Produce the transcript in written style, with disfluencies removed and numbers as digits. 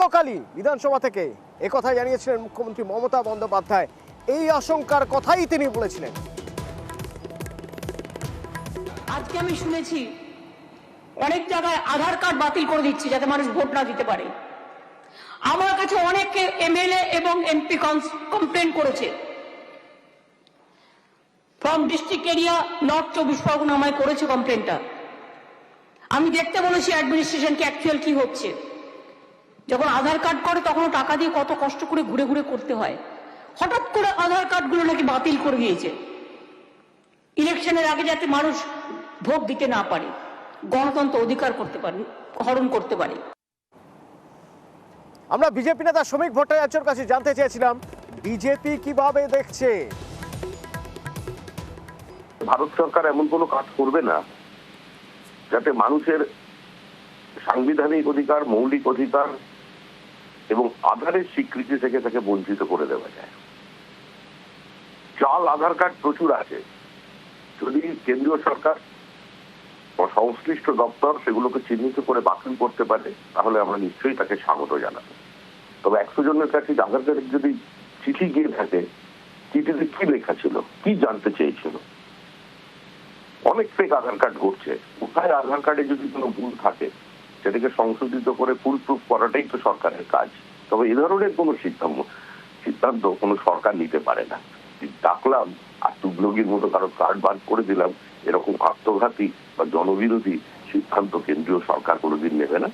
সকালই বিধানসভা থেকে একথা জানিয়েছিলেন মুখ্যমন্ত্রী মমতা বন্দ্যোপাধ্যায়। এই আশঙ্কার কথাই তিনি বলেছিলেন। আজকে আমি শুনেছি অনেক জায়গায় আধার কার্ড বাতিল করে দিচ্ছে যাতে মানুষ ভোট না দিতে পারে। আমার কাছে অনেকে এমএলএ এবং এমপি কমপ্লেন করেছে। From district area north 24 Pargana আমায় করেছে কমপ্লেনটা। আমি দেখতে বলেছি অ্যাডমিনিস্ট্রেশনকে অ্যাকচুয়াল কি হচ্ছে। যখন আধার কার্ড করে তখন টাকা দিয়ে কত কষ্ট করে ঘুরে ঘুরে করতে হয়। হঠাৎ করে আধার কার্ডগুলো নাকি বাতিল করে দিয়েছে ইলেকশনের আগে, যাতে মানুষ ভোট দিতে না পারে, গণতন্ত্র অধিকার করতে পারে, হরণ করতে পারে। আমরা বিজেপি নেতা শ্রমিক ভট্টাচার্যের কাছে জানতে চেয়েছিলাম বিজেপি কিভাবে দেখছে। ভারত সরকার এমন কোনো কাজ করবে না যাতে মানুষের সাংবিধানিক অধিকার, মৌলিক অধিকার এবং আধারের স্বীকৃতি থেকে তাকে বঞ্চিত করে দেওয়া যায়। জাল আধার কার্ড প্রচুর আছে। যদি কেন্দ্রীয় সরকার বা সংশ্লিষ্ট দপ্তর সেগুলোকে চিহ্নিত করে বাতিল করতে পারে তাহলে আমরা নিশ্চয়ই তাকে স্বাগত জানাবো। তবে 100 জনের কাছে আধার কার্ডের যদি চিঠি গিয়ে থাকে, চিঠিতে কি লেখা ছিল, কি জানতে চেয়েছিল? অনেক ফেক আধার কার্ড ঘটছে। কোথায় আধার কার্ডে যদি কোনো ভুল থাকে সেটাকে সংশোধিত করে ফুল প্রুফ করাটাই তো সরকারের কাজ। তবে এ ধরনের কোনো সিদ্ধান্ত কোনো সরকার নিতে পারে না। ডাকলাম আর তুগলকির মতো কারো কার্ড বাদ করে দিলাম, এরকম আত্মঘাতী বা জনবিরোধী সিদ্ধান্ত কেন্দ্রীয় সরকার কোনোদিন নেবে না।